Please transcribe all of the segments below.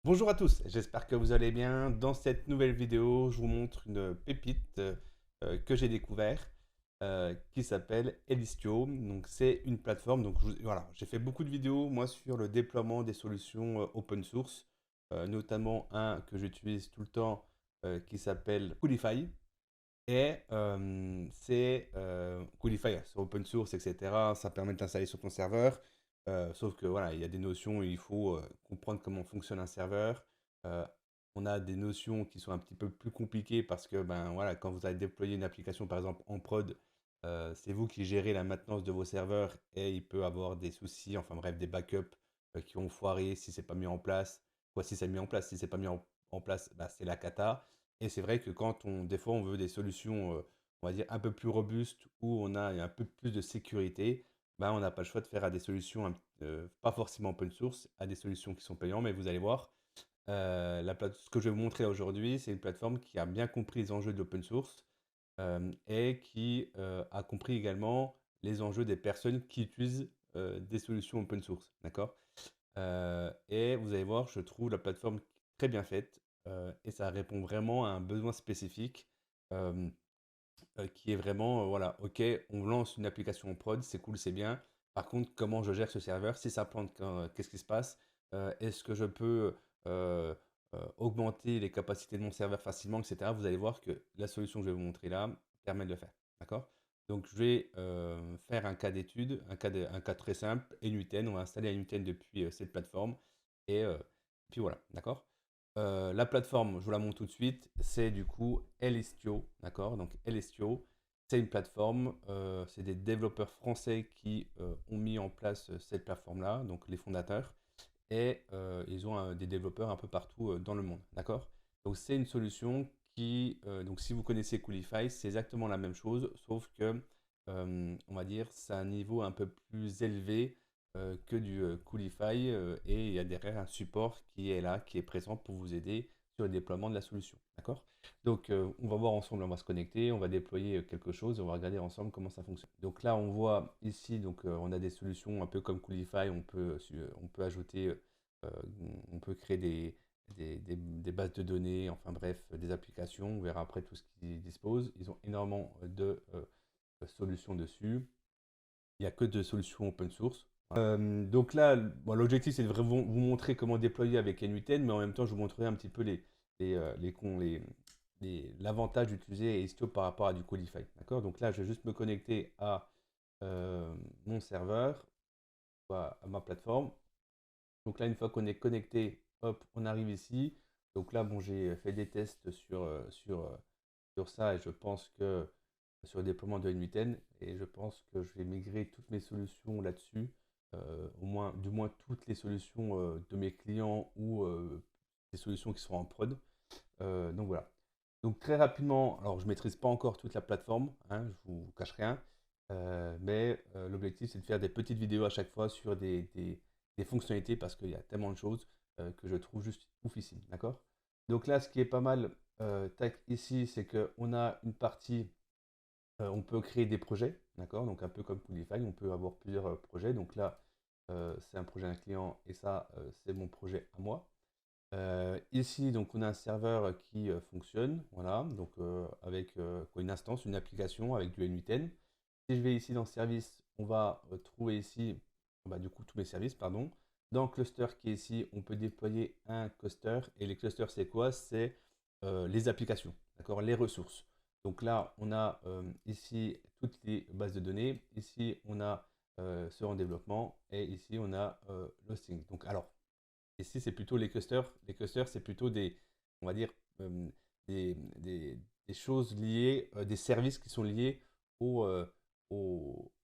Bonjour à tous, j'espère que vous allez bien. Dans cette nouvelle vidéo, je vous montre une pépite que j'ai découvert qui s'appelle Elistio. Donc c'est une plateforme. Donc voilà, j'ai fait beaucoup de vidéos moi sur le déploiement des solutions open source, notamment un que j'utilise tout le temps qui s'appelle Coolify. Et c'est Coolify, c'est open source, etc. Ça permet d'installer sur ton serveur. Sauf que voilà, il y a des notions, il faut comprendre comment fonctionne un serveur. Euh, on a des notions qui sont un petit peu plus compliquées parce que ben voilà, quand vous allez déployer une application par exemple en prod, c'est vous qui gérez la maintenance de vos serveurs et il peut avoir des soucis, enfin bref, des backups qui ont foiré si c'est pas mis en place. Quoi, si c'est mis en place, si c'est pas mis en place, bah, c'est la cata. Et c'est vrai que des fois, on veut des solutions, on va dire, un peu plus robustes, où on a un peu plus de sécurité, ben, on n'a pas le choix de faire à des solutions, pas forcément open source, à des solutions qui sont payantes, mais vous allez voir, ce que je vais vous montrer aujourd'hui, c'est une plateforme qui a bien compris les enjeux de l'open source et qui a compris également les enjeux des personnes qui utilisent des solutions open source. D'accord? Et vous allez voir, je trouve la plateforme très bien faite et ça répond vraiment à un besoin spécifique euh, qui est vraiment, voilà, ok, on lance une application en prod, c'est cool, c'est bien. Par contre, comment je gère ce serveur? Si ça plante, qu'est-ce qui se passe? Est-ce que je peux augmenter les capacités de mon serveur facilement, etc. Vous allez voir que la solution que je vais vous montrer là permet de le faire. D'accord? Donc, je vais faire un cas d'étude, un cas très simple, N8N. On va installer N8N depuis cette plateforme. Et puis voilà, d'accord? La plateforme, je vous la montre tout de suite, c'est du coup Elistio, d'accord? Donc Elistio, c'est une plateforme, c'est des développeurs français qui ont mis en place cette plateforme-là, donc les fondateurs, et ils ont des développeurs un peu partout dans le monde, d'accord? Donc c'est une solution donc si vous connaissez Coolify, c'est exactement la même chose, sauf que, on va dire, c'est un niveau un peu plus élevé que du Coolify, et il y a derrière un support qui est là, qui est présent pour vous aider sur le déploiement de la solution, d'accord? Donc on va voir ensemble, on va se connecter, on va déployer quelque chose, on va regarder ensemble comment ça fonctionne. Donc là on voit ici, donc on a des solutions un peu comme Coolify, on peut ajouter euh, on peut créer des bases de données, enfin bref, des applications. On verra après tout ce qu'ils disposent. Ils ont énormément de solutions dessus. Il n'y a que de solutions open source. Donc là, bon, l'objectif c'est de vraiment vous montrer comment déployer avec N8N, mais en même temps, je vous montrerai un petit peu l'avantage d'utiliser Istio par rapport à du Qualify. D'accord? Donc là, je vais juste me connecter à mon serveur, à ma plateforme. Donc là, une fois qu'on est connecté, hop, on arrive ici. Donc là, bon, j'ai fait des tests sur ça et je pense que sur le déploiement de N8N et je pense que je vais migrer toutes mes solutions là-dessus, du moins toutes les solutions de mes clients ou des solutions qui sont en prod. Donc voilà. Donc très rapidement, alors je ne maîtrise pas encore toute la plateforme, hein, je vous cache rien, mais l'objectif c'est de faire des petites vidéos à chaque fois sur des fonctionnalités parce qu'il y a tellement de choses que je trouve juste oufissime, d'accord? Donc là, ce qui est pas mal, tac, ici, c'est qu'on a une partie, on peut créer des projets, d'accord? Donc un peu comme Coolify, on peut avoir plusieurs projets. Donc là, c'est un projet d'un client et ça, c'est mon projet à moi. Ici, donc, on a un serveur qui fonctionne, voilà, donc avec quoi, une instance, une application avec du N8N. Si je vais ici dans service, on va trouver ici, bah, du coup, tous mes services, pardon. Dans cluster qui est ici, on peut déployer un cluster. Et les clusters, c'est quoi? C'est les applications, d'accord, les ressources. Donc là, on a ici toutes les bases de données. Ici, on a ce en développement. Et ici, on a l'hosting. Donc, alors, ici, c'est plutôt les clusters. Les clusters, c'est plutôt on va dire, euh, des choses liées, des services qui sont liés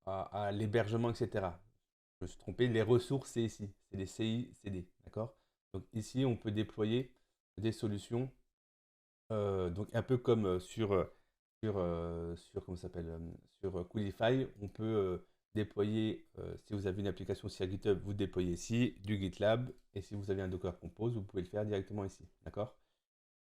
à l'hébergement, etc. Je me suis trompé, les ressources, c'est ici. C'est les CI/CD, d'accord? Donc ici, on peut déployer des solutions, donc un peu comme comment ça s'appelle, sur Coolify, on peut déployer, si vous avez une application sur GitHub, vous déployez ici du GitLab, et si vous avez un Docker Compose, vous pouvez le faire directement ici, d'accord?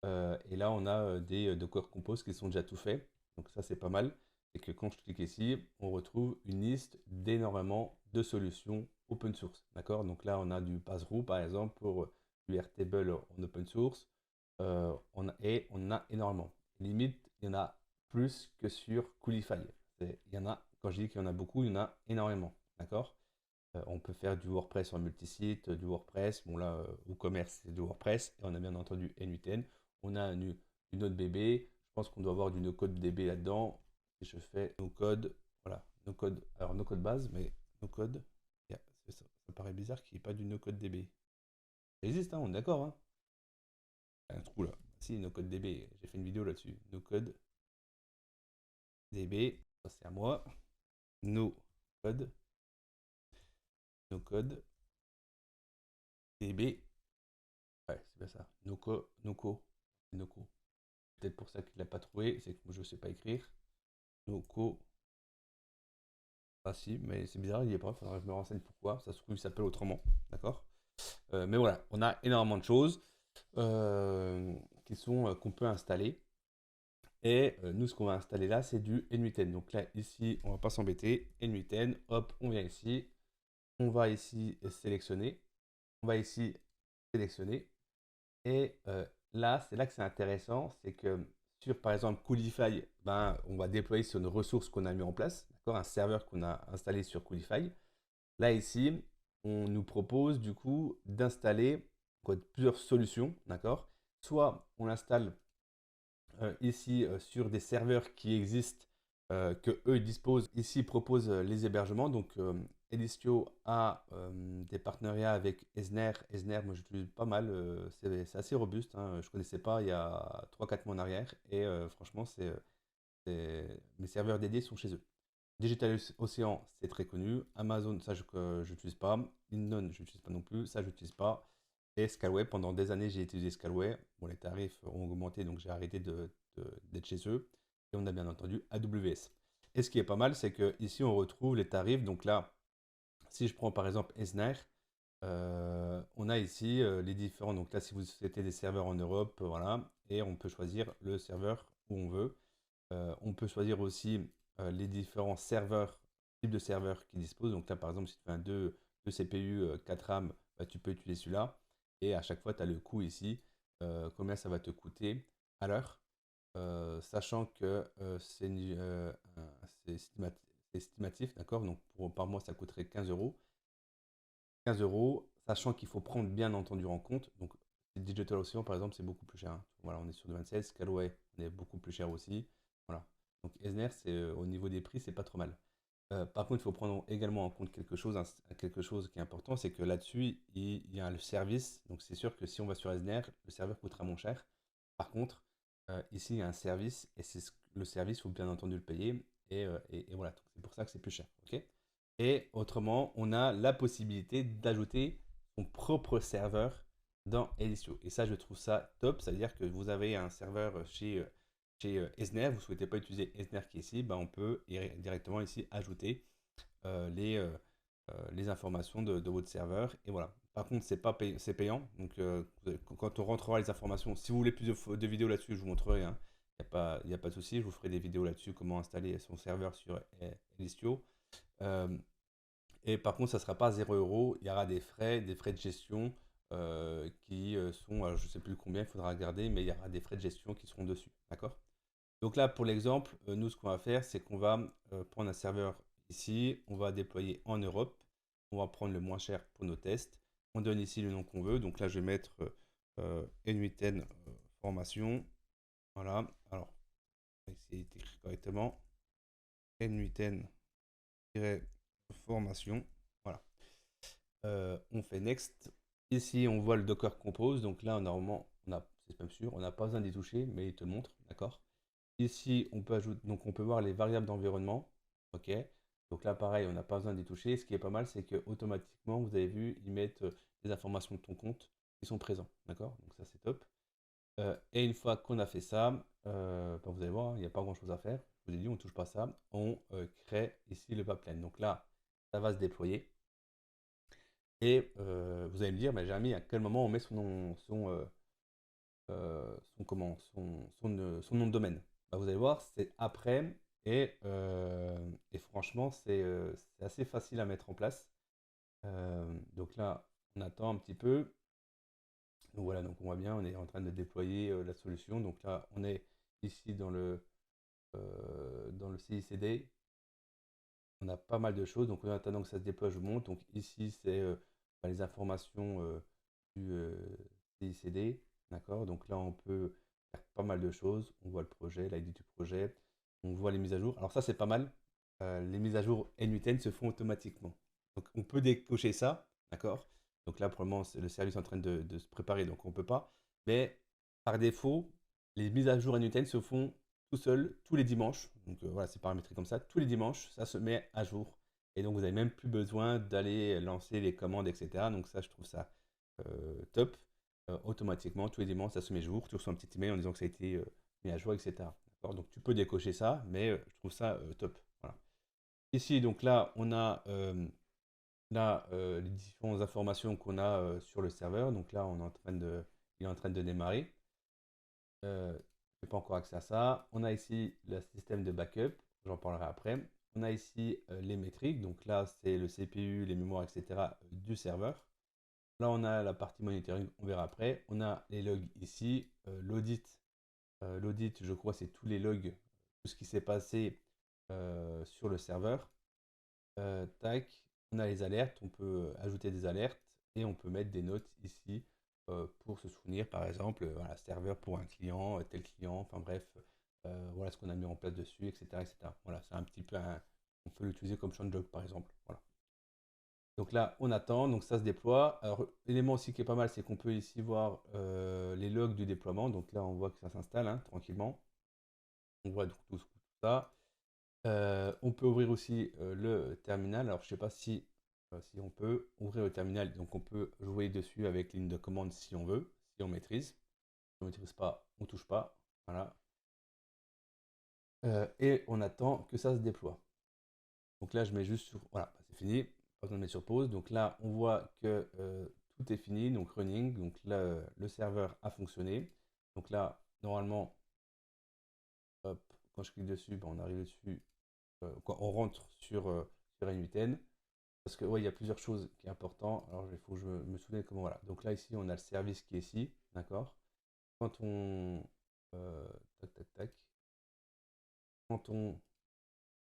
Et là, on a des Docker Compose qui sont déjà tout faits, donc ça c'est pas mal. Et que quand je clique ici, on retrouve une liste d'énormément de solutions open source, d'accord? Donc là, on a du Passroom par exemple pour du Airtable en open source. Et on en a énormément. Limite, il y en a plus que sur Coolify. Il y en a, quand je dis qu'il y en a beaucoup, il y en a énormément. D'accord? On peut faire du WordPress en multisite, du WordPress. Bon, là, WooCommerce, c'est du WordPress. Et on a bien entendu N8N. On a du Node-DB. Je pense qu'on doit avoir du NoCode-DB là-dedans. Et je fais NoCode. Voilà, NoCode. Alors, NoCode base, mais NoCode. Ça paraît bizarre qu'il n'y ait pas du NoCode-DB. Ça existe, hein, on est d'accord, hein? Il y a un trou là. Si, NoCode-DB. J'ai fait une vidéo là-dessus. NoCode-DB. Ça, c'est à moi. NoCode. NoCode. DB. Ouais, c'est bien ça. Noco. Peut-être pour ça qu'il l'a pas trouvé, c'est que moi je sais pas écrire. Noco. Ah si, mais c'est bizarre, il y est pas. Faudrait que je me renseigne pourquoi. Ça se trouve, il s'appelle autrement. D'accord. Mais voilà, on a énormément de choses qu'on peut installer. Et nous, ce qu'on va installer là, c'est du N8N. Donc là, ici, on va pas s'embêter. N8N, hop, on vient ici. On va ici sélectionner. On va ici sélectionner. Et là, c'est là que c'est intéressant, c'est que sur, par exemple, Coolify, ben, on va déployer sur une ressource qu'on a mis en place, d'accord, un serveur qu'on a installé sur Coolify. Là, ici, on nous propose du coup d'installer plusieurs solutions, d'accord. Soit on l'installe ici sur des serveurs qui existent, que eux disposent. Ici, ils proposent les hébergements. Donc, Elistio a des partenariats avec Esner. Esner, moi, j'utilise pas mal. C'est assez robuste, hein. Je connaissais pas il y a 3-4 mois en arrière. Et franchement, mes serveurs dédiés sont chez eux. Digital Ocean, c'est très connu. Amazon, ça, je n'utilise pas. Innon, je n'utilise pas non plus. Ça, je n'utilise pas. Et Scalway, pendant des années, j'ai utilisé Scalway. Bon, les tarifs ont augmenté, donc j'ai arrêté d'être chez eux. Et on a bien entendu AWS. Et ce qui est pas mal, c'est que ici on retrouve les tarifs. Donc là, si je prends par exemple Esner, on a ici les différents. Donc là, si vous souhaitez des serveurs en Europe, voilà. Et on peut choisir le serveur où on veut. On peut choisir aussi les différents serveurs, types de serveurs qui disposent. Donc là, par exemple, si tu fais un 2 CPU, 4 RAM, bah, tu peux utiliser celui-là. Et à chaque fois, tu as le coût ici, combien ça va te coûter à l'heure, sachant que c'est estimatif, d'accord? Donc par mois, ça coûterait 15 euros. 15 euros, sachant qu'il faut prendre bien entendu en compte. Donc, Digital Ocean, par exemple, c'est beaucoup plus cher, hein. Voilà, on est sur du 26. Scalway, on est beaucoup plus cher aussi. Voilà. Donc, Esner, au niveau des prix, c'est pas trop mal. Par contre, il faut prendre également en compte quelque chose qui est important, c'est que là-dessus, il y a le service. Donc, c'est sûr que si on va sur Esner, le serveur coûtera moins cher. Par contre, ici, il y a un service et le service, il faut bien entendu le payer. Et voilà, c'est pour ça que c'est plus cher. Ok. Et autrement, on a la possibilité d'ajouter son propre serveur dans Elistio. Et ça, je trouve ça top. C'est-à-dire que vous avez un serveur chez Esner, vous ne souhaitez pas utiliser Esner qui est ici, ben on peut directement ici ajouter euh, les, euh, les informations de votre serveur. Et voilà. Par contre, c'est payant. Donc, quand on rentrera les informations, si vous voulez plus de vidéos là-dessus, je vous montrerai, hein. Il n'y a pas de souci. Je vous ferai des vidéos là-dessus, comment installer son serveur sur Elistio. Euh, et par contre, ça ne sera pas 0 euros. Il y aura des frais de gestion qui sont, alors, je ne sais plus combien, il faudra regarder, mais il y aura des frais de gestion qui seront dessus. D'accord? Donc là, pour l'exemple, nous, ce qu'on va faire, c'est qu'on va prendre un serveur ici, on va déployer en Europe, on va prendre le moins cher pour nos tests. On donne ici le nom qu'on veut. Donc là, je vais mettre N8N formation. Voilà. Alors, on va essayer d'écrire correctement. N8N-formation. Voilà. On fait Next. Ici, on voit le Docker Compose. Donc là, normalement, c'est même sûr, on n'a pas besoin d'y toucher, mais il te le montre. D'accord. Ici, on peut ajouter, donc on peut voir les variables d'environnement. OK. Donc là, pareil, on n'a pas besoin d'y toucher. Ce qui est pas mal, c'est que automatiquement, vous avez vu, ils mettent les informations de ton compte qui sont présents. D'accord. Donc ça, c'est top. Et une fois qu'on a fait ça, ben, vous allez voir, il n'y a pas grand-chose à faire. Je vous ai dit, on ne touche pas ça. On crée ici le pipeline. Donc là, ça va se déployer. Et vous allez me dire, mais Jérémy, à quel moment on met son nom de domaine? Bah, vous allez voir, c'est après. Et franchement, c'est assez facile à mettre en place. Donc là, on attend un petit peu. Donc voilà, donc on voit bien, on est en train de déployer la solution. Donc là, on est ici dans le CICD. On a pas mal de choses. Donc en attendant que ça se déploie, je vous montre. Donc ici, c'est les informations du CICD. D'accord? Donc là, on peut faire pas mal de choses. On voit le projet, l'ID du projet. On voit les mises à jour. Alors ça, c'est pas mal. Les mises à jour N8N se font automatiquement. Donc on peut décocher ça. D'accord? Donc là, pour le moment, c'est le service est en train de se préparer, donc on ne peut pas. Mais par défaut, les mises à jour N8N se font tout seul tous les dimanches. Donc voilà, c'est paramétré comme ça. Tous les dimanches, ça se met à jour. Et donc vous n'avez même plus besoin d'aller lancer les commandes, etc. Donc ça, je trouve ça top. Automatiquement, tous les dimanches, ça se met à jour. Tu reçois un petit email en disant que ça a été mis à jour, etc. D'accord. Donc tu peux décocher ça, mais je trouve ça top. Voilà. Ici, donc là, on a les différentes informations qu'on a sur le serveur. Donc là, il est en train de démarrer. Je n'ai pas encore accès à ça. On a ici le système de backup, j'en parlerai après. On a ici les métriques, donc là c'est le CPU, les mémoires, etc. du serveur. Là on a la partie monitoring, on verra après. On a les logs ici, l'audit. L'audit, je crois, c'est tous les logs, tout ce qui s'est passé sur le serveur. Tac, on a les alertes, on peut ajouter des alertes et on peut mettre des notes ici pour se souvenir, par exemple, voilà, serveur pour un client, tel client, enfin bref, voilà ce qu'on a mis en place dessus, etc. etc. Voilà, c'est un petit peu on peut l'utiliser comme champ de jog, par exemple. Voilà. Donc là, on attend, donc ça se déploie. Alors, l'élément aussi qui est pas mal, c'est qu'on peut ici voir les logs du déploiement. Donc là, on voit que ça s'installe hein, tranquillement. On voit tout ça. On peut ouvrir aussi le terminal. Alors, je ne sais pas si on peut ouvrir le terminal. Donc, on peut jouer dessus avec ligne de commande si on veut, si on maîtrise. Si on ne maîtrise pas, on ne touche pas. Voilà. Et on attend que ça se déploie. Donc là, je mets juste sur. Voilà, c'est fini. Pas besoin de mettre sur pause. Donc là, on voit que tout est fini. Donc, running. Donc là, le serveur a fonctionné. Donc là, normalement, hop, quand je clique dessus, ben, on arrive dessus. On rentre sur N8N. Parce que ouais, il y a plusieurs choses qui sont importantes. Alors il faut que je me souvienne comment voilà. Donc là ici on a le service qui est ici, d'accord. Quand on tac tac tac, quand on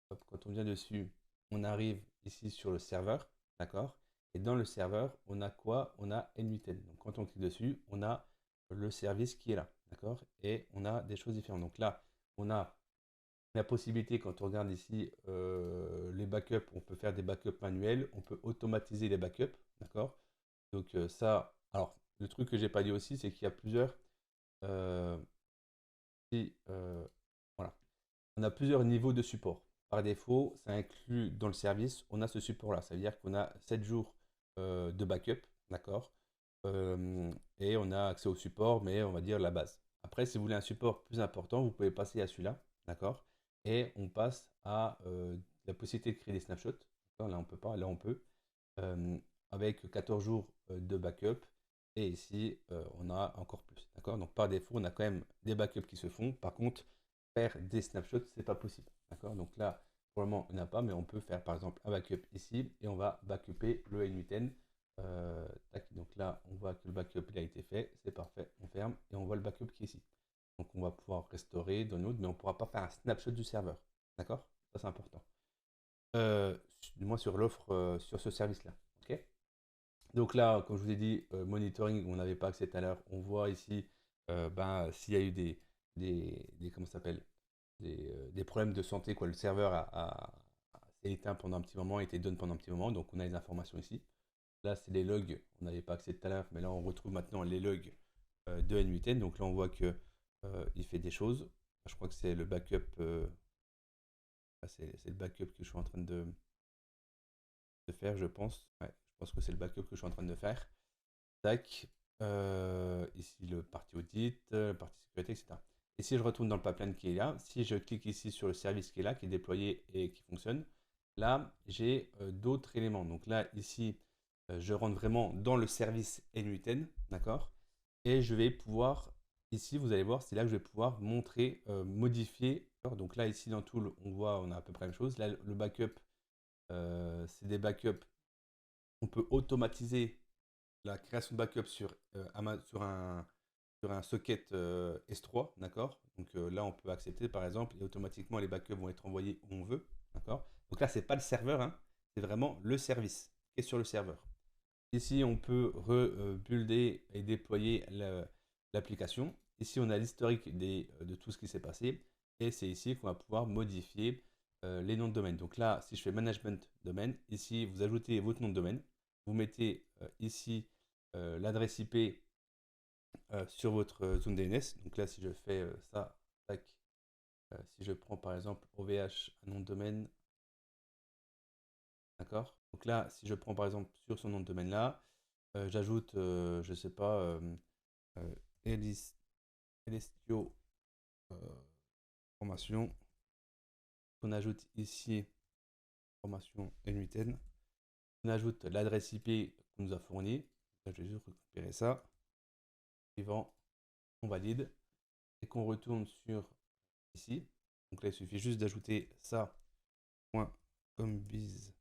quand on vient dessus, on arrive ici sur le serveur, d'accord. Et dans le serveur, on a quoi? On a N8N. Donc quand on clique dessus, on a le service qui est là, d'accord. Et on a des choses différentes. Donc là, on a la possibilité, quand on regarde ici les backups, on peut faire des backups manuels, on peut automatiser les backups, d'accord? Donc ça, alors le truc que j'ai pas dit aussi, c'est qu'il y a plusieurs, euh, voilà, on a plusieurs niveaux de support. Par défaut, ça inclut dans le service, on a ce support-là, ça veut dire qu'on a 7 jours de backup, d'accord? Et on a accès au support, mais on va dire la base. Après, si vous voulez un support plus important, vous pouvez passer à celui-là, d'accord? Et on passe à la possibilité de créer des snapshots. Là, on peut pas, là, on peut. euh, Avec 14 jours de backup. Et ici, on a encore plus, d'accord? Donc, par défaut, on a quand même des backups qui se font. Par contre, faire des snapshots, c'est pas possible, d'accord? Donc là, pour le moment, on n'a pas, mais on peut faire, par exemple, un backup ici et on va backuper le N8N. Tac, donc là, on voit que le backup il a été fait, c'est parfait, on ferme et on voit le backup qui est ici. Donc on va pouvoir restaurer, download, mais on ne pourra pas faire un snapshot du serveur. D'accord? Ça c'est important. Du moins sur l'offre, sur ce service-là. Ok? Donc là, comme je vous ai dit, monitoring, on n'avait pas accès tout à l'heure. On voit ici s'il y a eu comment ça s'appelle? Des problèmes de santé, quoi. Le serveur s'est éteint pendant un petit moment, a été down pendant un petit moment, donc on a les informations ici. Là, c'est les logs, on n'avait pas accès tout à l'heure, mais là, on retrouve maintenant les logs de N8N. Donc là, on voit que il fait des choses. Je crois que c'est le backup, c'est le backup que je suis en train de faire, je pense. Ouais, je pense que c'est le backup que je suis en train de faire. Tac. Ici, le partie audit, partie sécurité, etc. Et si je retourne dans le pipeline qui est là, si je clique ici sur le service qui est là, qui est déployé et qui fonctionne, là, j'ai d'autres éléments. Donc là, ici, je rentre vraiment dans le service N8N, d'accord? Et je vais pouvoir, ici, vous allez voir, c'est là que je vais pouvoir montrer, modifier. Donc là, ici, dans Tool, on voit, on a à peu près la même chose. Là, le backup, c'est des backups. On peut automatiser la création de backup sur un socket S3, d'accord? Donc là, on peut accepter par exemple, et automatiquement les backups vont être envoyés où on veut, d'accord? Donc là, c'est pas le serveur, hein, c'est vraiment le service qui est sur le serveur. Ici, on peut rebuilder et déployer l'application. Ici, on a l'historique de tout ce qui s'est passé. Et c'est ici qu'on va pouvoir modifier les noms de domaine. Donc là, si je fais management domaine, ici, vous ajoutez votre nom de domaine. Vous mettez ici l'adresse IP sur votre zone DNS. Donc là, si je fais ça, tac, si je prends par exemple OVH, un nom de domaine, d'accord? Donc là, si je prends par exemple sur son nom de domaine là, j'ajoute, je sais pas, euh, Elistio euh, formation. On ajoute ici formation N8N. On ajoute l'adresse IP qu'on nous a fournie. Là, je vais juste récupérer ça. Suivant, on valide et qu'on retourne sur ici. Donc là, il suffit juste d'ajouter ça .combiz.net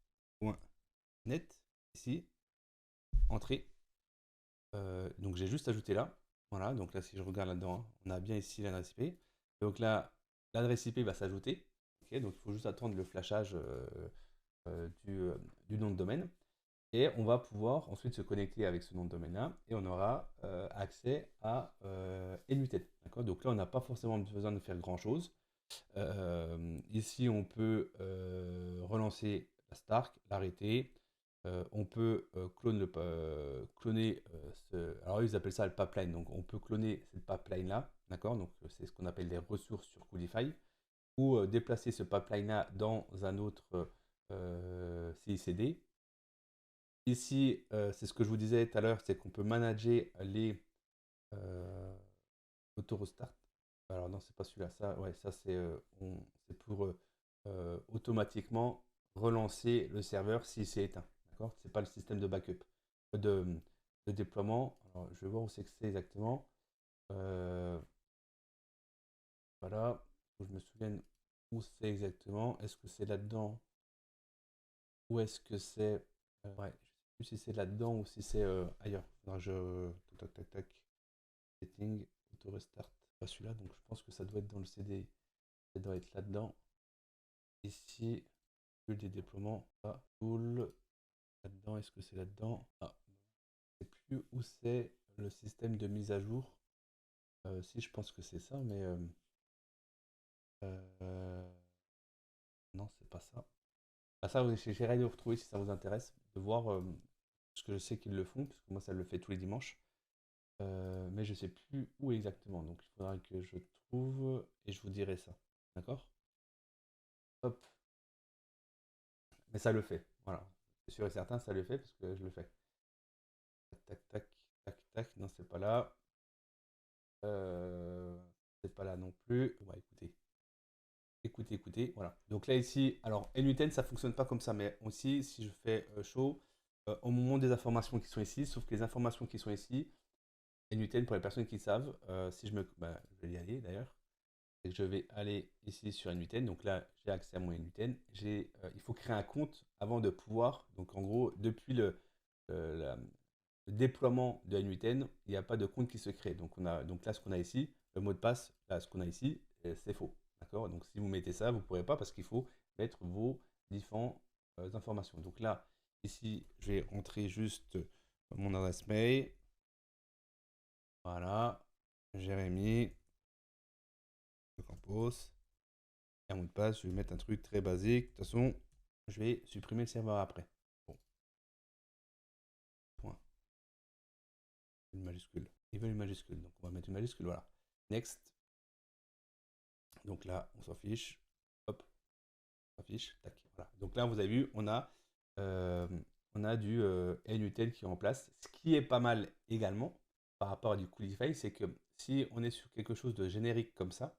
ici, entrée. Donc j'ai juste ajouté là. Voilà, donc là si je regarde là-dedans, hein, on a bien ici l'adresse IP. Donc là, l'adresse IP va s'ajouter. Ok, donc il faut juste attendre le flashage du nom de domaine. Et on va pouvoir ensuite se connecter avec ce nom de domaine-là et on aura accès à N8N. D'accord, donc là, on n'a pas forcément besoin de faire grand-chose. Ici, on peut relancer la Stark, l'arrêter. On peut cloner alors ils appellent ça le pipeline. Donc on peut cloner cette pipeline là, d'accord? Donc c'est ce qu'on appelle des ressources sur Coolify, ou déplacer ce pipeline là dans un autre CICD. Ici, c'est ce que je vous disais tout à l'heure, c'est qu'on peut manager les autorestart. Alors non, c'est pas celui-là. Ça, ouais, ça c'est pour automatiquement relancer le serveur si c'est éteint. D'accord? C'est pas le système de backup, de, de déploiement. Alors, je vais voir où c'est que c'est exactement. Euh, voilà. Faut que je me souvienne où c'est exactement. Est-ce que c'est là-dedans? Ou est-ce que c'est. Ouais, je sais plus si c'est là-dedans ou si c'est ailleurs. Alors, tac, tac, tac. Setting, auto restart. Pas celui-là, donc je pense que ça doit être dans le CD. Ça doit être là-dedans. Ici, build des déploiements. Ah, tool. Là-dedans, est-ce que c'est là-dedans? Ah, je ne sais plus où c'est le système de mise à jour. Si, je pense que c'est ça, mais euh, non, c'est pas ça. Ah, ça, j'essaierai de le retrouver si ça vous intéresse, de voir, parce que je sais qu'ils le font, parce que moi, ça le fait tous les dimanches. Mais je sais plus où exactement, donc il faudra que je trouve et je vous dirai ça. D'accord? Hop. Mais ça le fait, voilà. C'est sûr et certain, ça le fait parce que je le fais. Tac, tac, tac, tac. Non, c'est pas là. Euh, c'est pas là non plus. Ouais, écoutez. Écoutez, écoutez. Voilà. Donc là, ici, alors N8N, ça fonctionne pas comme ça, mais aussi, si je fais show, au moment des informations qui sont ici, sauf que les informations qui sont ici, N8N, pour les personnes qui savent, si je me. Bah, je vais y aller d'ailleurs. Et je vais aller ici sur N8N. Donc là, j'ai accès à mon N8N. Il faut créer un compte avant de pouvoir. Donc en gros, depuis le déploiement de N8N, il n'y a pas de compte qui se crée. Donc là, ce qu'on a ici, le mot de passe, là, ce qu'on a ici, c'est faux. D'accord? Donc si vous mettez ça, vous ne pourrez pas parce qu'il faut mettre vos différentes informations. Donc là, ici, je vais entrer juste mon adresse mail. Voilà. Jérémy. Campos. Et un mot de passe, je vais mettre un truc très basique. De toute façon, je vais supprimer le serveur après. Bon, point. Une majuscule. Ils veulent une majuscule, donc on va mettre une majuscule, voilà. Next. Donc là, on s'en fiche. Hop, on s'en fiche. Tac, voilà. Donc là, vous avez vu, euh, on a du NUTL qui est en place. Ce qui est pas mal également par rapport à du Coolify, c'est que si on est sur quelque chose de générique comme ça,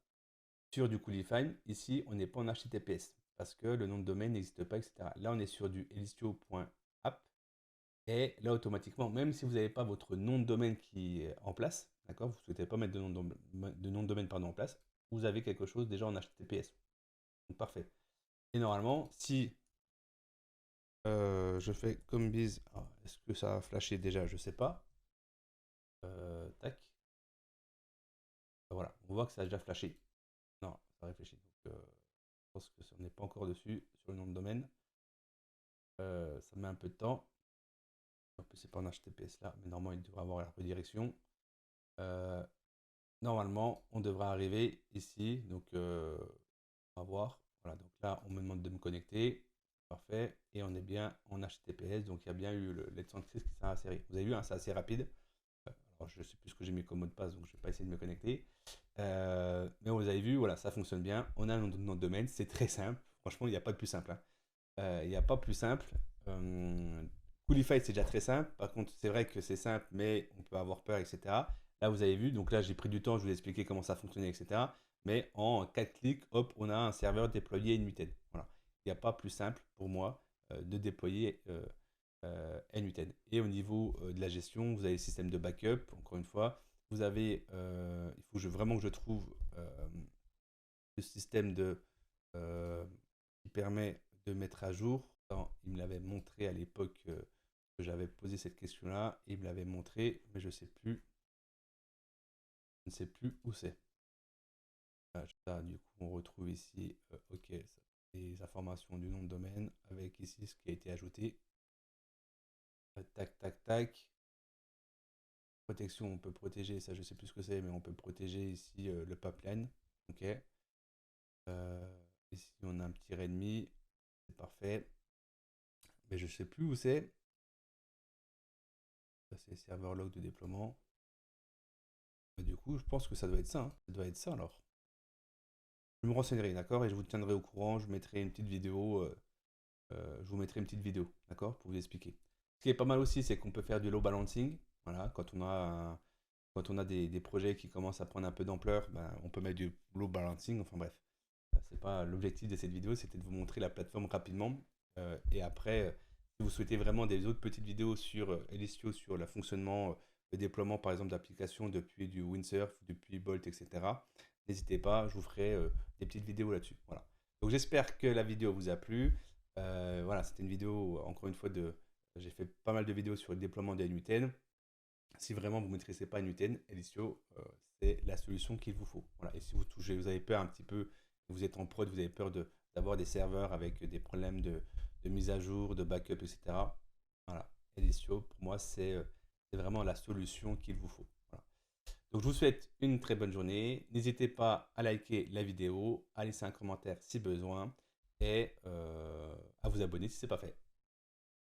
sur du Coolify, ici, on n'est pas en HTTPS parce que le nom de domaine n'existe pas, etc. Là, on est sur du elistio.app et là, automatiquement, même si vous n'avez pas votre nom de domaine qui est en place, d'accord, vous ne souhaitez pas mettre de nom de domaine pardon, en place, vous avez quelque chose déjà en HTTPS. Donc, parfait. Et normalement, si Je fais comme bise. Ah, est-ce que ça a flashé déjà? Je sais pas. Tac. Voilà, on voit que ça a déjà flashé. Non, ça réfléchit. Donc, je pense que on n'est pas encore dessus sur le nom de domaine. Ça met un peu de temps. En plus, c'est pas en HTTPS là, mais normalement, il devrait avoir la redirection. Euh, Normalement, on devrait arriver ici. Donc, on va voir. Voilà, donc là, on me demande de me connecter. Parfait. Et on est bien en HTTPS. Donc, il y a bien eu le Let's Encrypt qui s'est inséré. Vous avez vu, hein, c'est assez rapide. Alors, je ne sais plus ce que j'ai mis comme mot de passe, donc je ne vais pas essayer de me connecter. Mais vous avez vu, voilà, ça fonctionne bien. On a un nom de domaine, c'est très simple. Franchement, il n'y a pas de plus simple, hein. Il n'y a pas plus simple. Coolify, c'est déjà très simple. Par contre, c'est vrai que c'est simple, mais on peut avoir peur, etc. Là, vous avez vu, donc là, j'ai pris du temps, je vous ai expliqué comment ça fonctionnait, etc. Mais en 4 clics, hop, on a un serveur déployé NUTED. Voilà. Il n'y a pas plus simple pour moi de déployer NUTED. Et au niveau de la gestion, vous avez le système de backup, encore une fois. Vous avez, il faut vraiment que je trouve le système qui permet de mettre à jour. Il me l'avait montré à l'époque que j'avais posé cette question-là. Il me l'avait montré, mais je sais plus. Je ne sais plus où c'est. Ça, du coup, on retrouve ici, OK, ça, les informations du nom de domaine avec ici ce qui a été ajouté. Tac, tac, tac. Protection, on peut protéger, ça je sais plus ce que c'est, mais on peut protéger ici le pipeline. OK. Ici, on a un petit readme. C'est parfait. Mais je sais plus où c'est. Ça, c'est serveur log de déploiement. Du coup, je pense que ça doit être ça, hein. Ça doit être ça alors. Je me renseignerai, d'accord? Et je vous tiendrai au courant. Je mettrai une petite vidéo. Je vous mettrai une petite vidéo, d'accord? Pour vous expliquer. Ce qui est pas mal aussi, c'est qu'on peut faire du load balancing. Voilà, quand on a des projets qui commencent à prendre un peu d'ampleur, ben, on peut mettre du load balancing. Enfin bref, c'est pas l'objectif de cette vidéo, c'était de vous montrer la plateforme rapidement. Et après, si vous souhaitez vraiment des autres petites vidéos sur Elistio, sur le fonctionnement, le déploiement par exemple d'applications depuis du Windsurf, depuis Bolt, etc., n'hésitez pas, je vous ferai des petites vidéos là-dessus. Voilà. Donc j'espère que la vidéo vous a plu. Voilà, c'était une vidéo, encore une fois, j'ai fait pas mal de vidéos sur le déploiement des Nuten. Si vraiment vous ne maîtrisez pas Nuten, Elistio, c'est la solution qu'il vous faut. Voilà. Et si vous touchez, vous avez peur un petit peu, vous êtes en prod, vous avez peur d'avoir des serveurs avec des problèmes de mise à jour, de backup, etc. Voilà. Elistio, pour moi, c'est vraiment la solution qu'il vous faut. Voilà. Donc, je vous souhaite une très bonne journée. N'hésitez pas à liker la vidéo, à laisser un commentaire si besoin et à vous abonner si ce n'est pas fait.